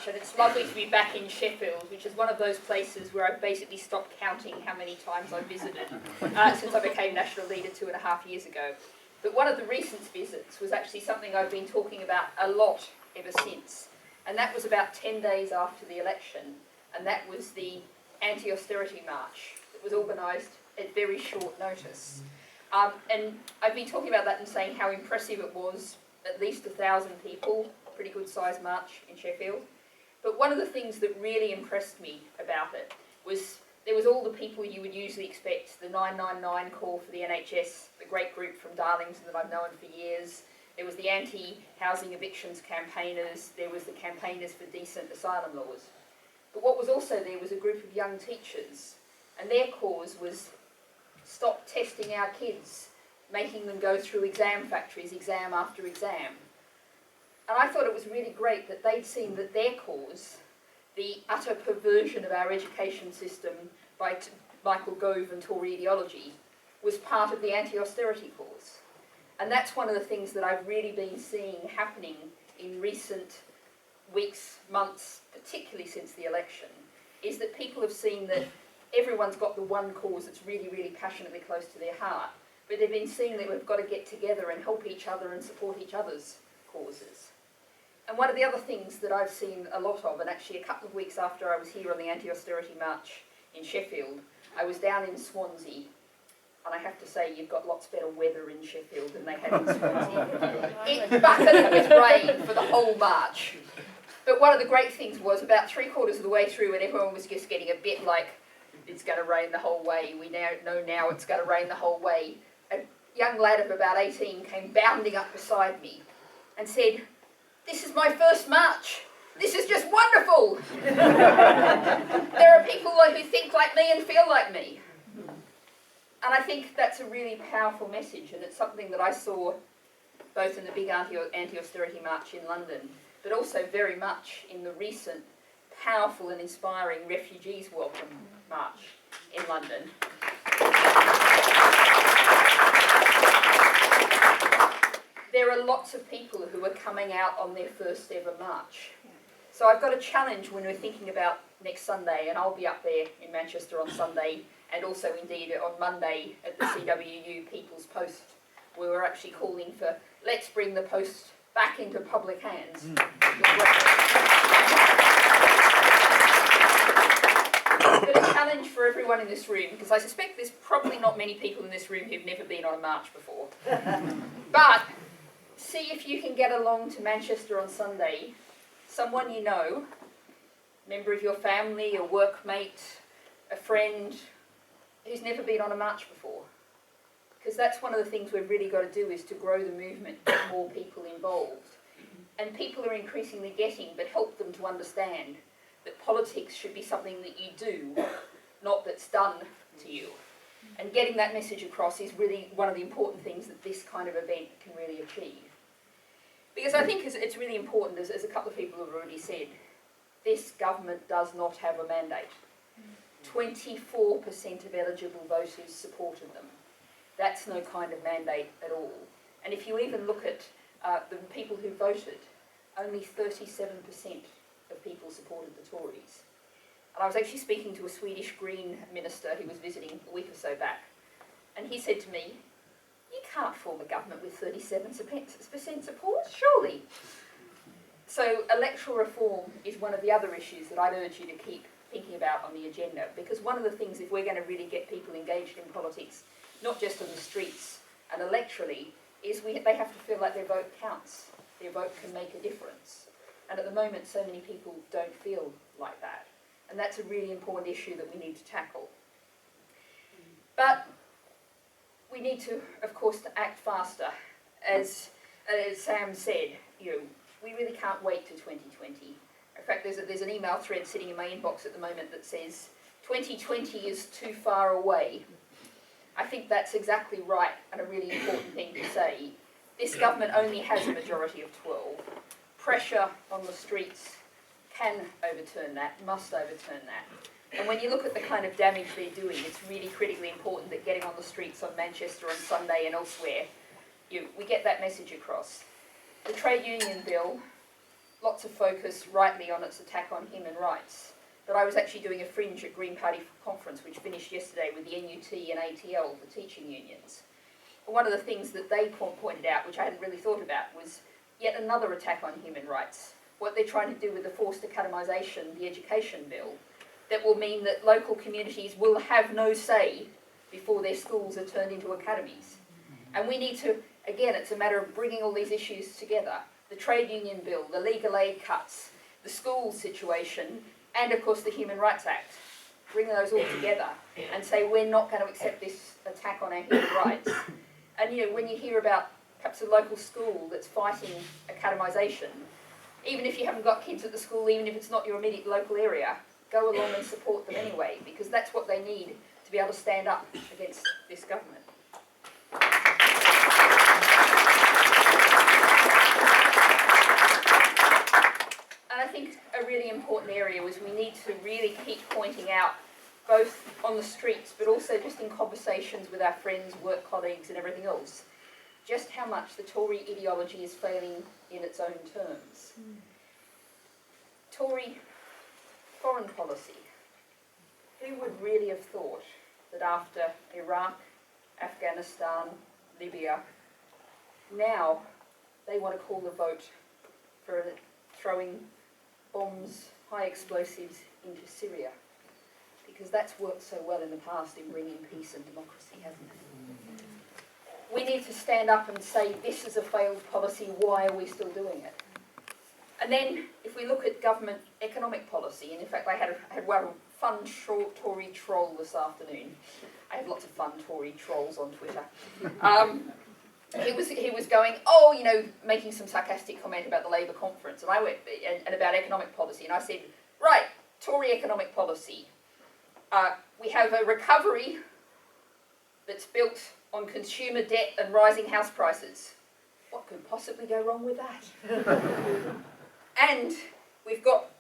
much, and it's lovely to be back in Sheffield, which is one of those places where I've basically stopped counting how many times I've visited since I became National Leader 2.5 years ago. But one of the recent visits was actually something I've been talking about a lot ever since, and that was about 10 days after the election, and that was the anti-austerity march that was organised at very short notice. And I've been talking about that and saying how impressive it was, at least 1,000 people, pretty good sized march in Sheffield. But one of the things that really impressed me about it was there was all the people you would usually expect, the 999 call for the NHS, the great group from Darlington that I've known for years. There was the anti-housing evictions campaigners, there was the campaigners for decent asylum laws. But what was also there was a group of young teachers, and their cause was stop testing our kids, making them go through exam factories, exam after exam. And I thought it was really great that they'd seen that their cause, the utter perversion of our education system by Michael Gove and Tory ideology, was part of the anti-austerity cause. And that's one of the things that I've really been seeing happening in recent weeks, months, particularly since the election, is that people have seen that everyone's got the one cause that's really, really passionately close to their heart, but they've been seeing that we've got to get together and help each other and support each other's causes. And one of the other things that I've seen a lot of, and actually a couple of weeks after I was here on the anti-austerity march in Sheffield, I was down in Swansea, and I have to say you've got lots better weather in Sheffield than they had in Swansea. It bucketed with rain for the whole march. But one of the great things was about 3/4 of the way through, when everyone was just getting a bit like, it's going to rain the whole way, we now know now it's going to rain the whole way, a young lad of about 18 came bounding up beside me and said, "This is my first march. This is just wonderful. There are people who think like me and feel like me." And I think that's a really powerful message, and it's something that I saw both in the big anti-austerity march in London, but also very much in the recent powerful and inspiring Refugees Welcome march in London. There are lots of people who are coming out on their first ever march. So I've got a challenge when we're thinking about next Sunday, and I'll be up there in Manchester on Sunday, and also indeed on Monday at the CWU People's Post, where we're actually calling for, let's bring the post back into public hands. But a challenge for everyone in this room, because I suspect there's probably not many people in this room who've never been on a march before. But see if you can get along to Manchester on Sunday, someone you know, member of your family, a workmate, a friend, who's never been on a march before. Because that's one of the things we've really got to do, is to grow the movement, get more people involved. And people are increasingly getting, but help them to understand that politics should be something that you do, not that's done to you. And getting that message across is really one of the important things that this kind of event can really achieve. Because I think it's really important, as a couple of people have already said, this government does not have a mandate. 24% of eligible voters supported them. That's no kind of mandate at all. And if you even look at the people who voted, only 37% of people supported the Tories. And I was actually speaking to a Swedish Green minister who was visiting a week or so back, and he said to me, "You can't form a government with 37% support, surely." So electoral reform is one of the other issues that I'd urge you to keep thinking about on the agenda, because one of the things, if we're going to really get people engaged in politics, not just on the streets and electorally, is they have to feel like their vote counts, their vote can make a difference. And at the moment, so many people don't feel like that. And that's a really important issue that we need to tackle. But we need to, of course, to act faster. As Sam said, we really can't wait to 2020. In fact, there's an email thread sitting in my inbox at the moment that says, 2020 is too far away. I think that's exactly right, and a really important thing to say. This government only has a majority of 12. Pressure on the streets can overturn that, must overturn that. And when you look at the kind of damage they're doing, it's really critically important that getting on the streets of Manchester on Sunday and elsewhere, we get that message across. The trade union bill, lots of focus, rightly, on its attack on human rights. But I was actually doing a fringe at Green Party conference, which finished yesterday, with the NUT and ATL, the teaching unions. And one of the things that they pointed out, which I hadn't really thought about, was yet another attack on human rights. What they're trying to do with the forced academisation, the education bill, that will mean that local communities will have no say before their schools are turned into academies. And we need to, again, it's a matter of bringing all these issues together. The trade union bill, the legal aid cuts, the school situation, and of course the Human Rights Act. Bring those all together and say we're not going to accept this attack on our human rights. And you know, when you hear about perhaps a local school that's fighting academisation, even if you haven't got kids at the school, even if it's not your immediate local area, go along and support them anyway, because that's what they need to be able to stand up against this government. And I think a really important area was we need to really keep pointing out, both on the streets but also just in conversations with our friends, work colleagues and everything else, just how much the Tory ideology is failing in its own terms. Tory foreign policy. Who would really have thought that after Iraq, Afghanistan, Libya, now they want to call the vote for throwing bombs, high explosives into Syria? Because that's worked so well in the past in bringing peace and democracy, hasn't it? We need to stand up and say, this is a failed policy, why are we still doing it? And then, if we look at government economic policy, and in fact I had one fun Tory troll this afternoon. I have lots of fun Tory trolls on Twitter. He was going, oh, you know, making some sarcastic comment about the Labour conference, and I went, and about economic policy, and I said, right, Tory economic policy. We have a recovery that's built on consumer debt and rising house prices. What could possibly go wrong with that? And we've got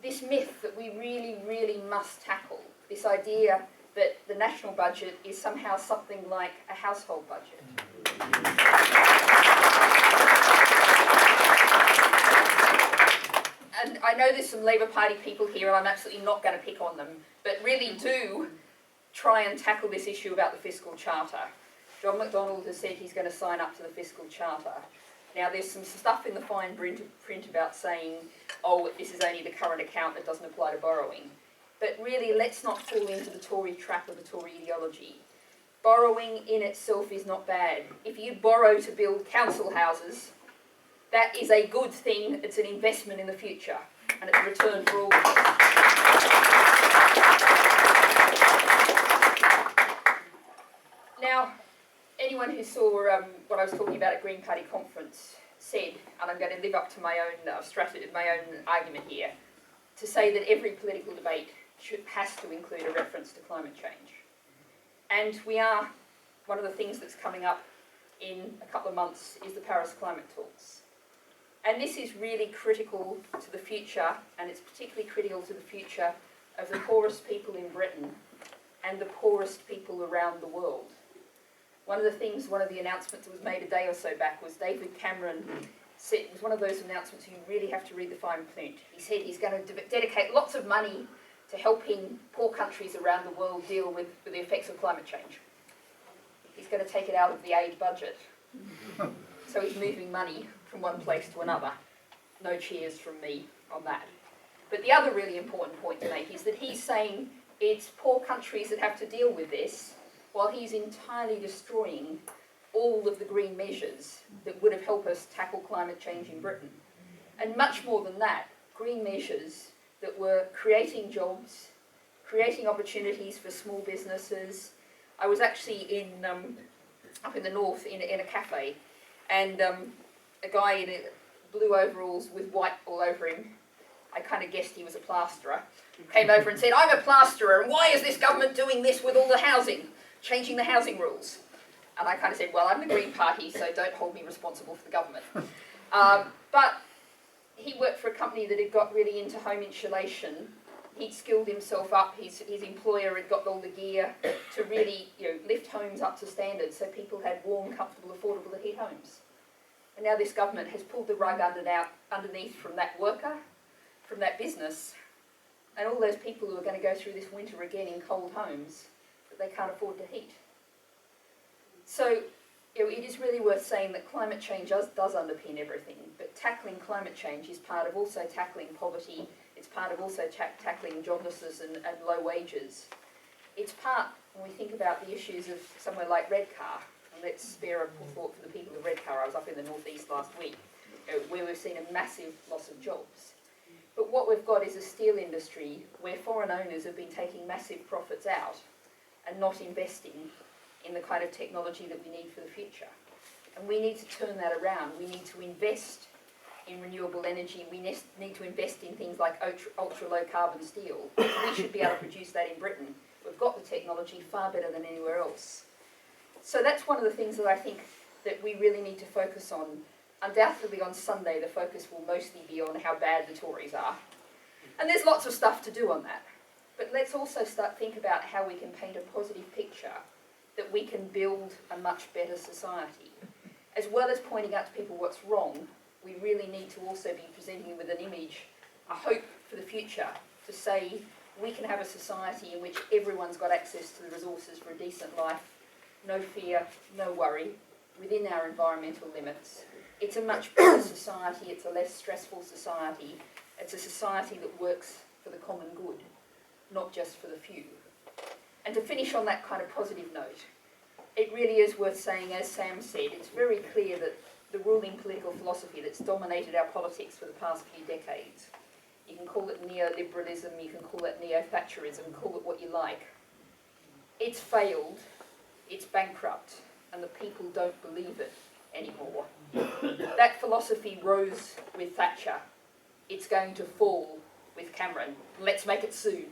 this myth that we really, really must tackle, this idea that the national budget is somehow something like a household budget. And I know there's some Labour Party people here, and I'm absolutely not going to pick on them, but really do try and tackle this issue about the fiscal charter. John McDonnell has said he's going to sign up to the fiscal charter. Now, there's some stuff in the fine print about saying, oh, this is only the current account, it doesn't apply to borrowing. But really, let's not fall into the Tory trap of the Tory ideology. Borrowing in itself is not bad. If you borrow to build council houses, that is a good thing, it's an investment in the future, and it's a return for all of us. Now, anyone who saw what I was talking about at Green Party conference said, and I'm going to live up to my own strategy, my own argument here, to say that every political debate has to include a reference to climate change. And one of the things that's coming up in a couple of months is the Paris climate talks. And this is really critical to the future, and it's particularly critical to the future of the poorest people in Britain and the poorest people around the world. One of the announcements that was made a day or so back was David Cameron said, it was one of those announcements you really have to read the fine print. He said he's going to dedicate lots of money to helping poor countries around the world deal with the effects of climate change. He's going to take it out of the aid budget. So he's moving money from one place to another. No cheers from me on that. But the other really important point to make is that he's saying it's poor countries that have to deal with this, while he's entirely destroying all of the green measures that would have helped us tackle climate change in Britain. And much more than that, green measures that were creating jobs, creating opportunities for small businesses. I was actually up in the north in a cafe, and a guy in blue overalls with white all over him, I kind of guessed he was a plasterer, came over and said, I'm a plasterer, and why is this government doing this with all the housing, changing the housing rules? And I kind of said, well, I'm the Green Party, so don't hold me responsible for the government. But he worked for a company that had got really into home insulation. He'd skilled himself up, his employer had got all the gear to really lift homes up to standards so people had warm, comfortable, affordable to heat homes. And now this government has pulled the rug underneath from that worker, from that business, and all those people who are going to go through this winter again in cold homes that they can't afford to heat. So it is really worth saying that climate change does underpin everything, but tackling climate change is part of also tackling poverty, it's part of also tackling joblessness and low wages. It's part, when we think about the issues of somewhere like Redcar, and let's spare a thought for the people of Redcar. I was up in the northeast last week, where we've seen a massive loss of jobs. But what we've got is a steel industry where foreign owners have been taking massive profits out and not investing in the kind of technology that we need for the future. And we need to turn that around. We need to invest in renewable energy. We need to invest in things like ultra-low carbon steel. We should be able to produce that in Britain. We've got the technology far better than anywhere else. So that's one of the things that I think that we really need to focus on. Undoubtedly on Sunday the focus will mostly be on how bad the Tories are. And there's lots of stuff to do on that. But let's also think about how we can paint a positive picture that we can build a much better society. As well as pointing out to people what's wrong, we really need to also be presenting with an image, a hope for the future, to say we can have a society in which everyone's got access to the resources for a decent life, no fear, no worry, within our environmental limits. It's a much better society, it's a less stressful society, it's a society that works for the common good, not just for the few. And to finish on that kind of positive note, it really is worth saying, as Sam said, it's very clear that the ruling political philosophy that's dominated our politics for the past few decades, you can call it neoliberalism, you can call it neo-Thatcherism, call it what you like, it's failed, it's bankrupt, and the people don't believe it anymore. That philosophy rose with Thatcher. It's going to fall with Cameron. Let's make it soon.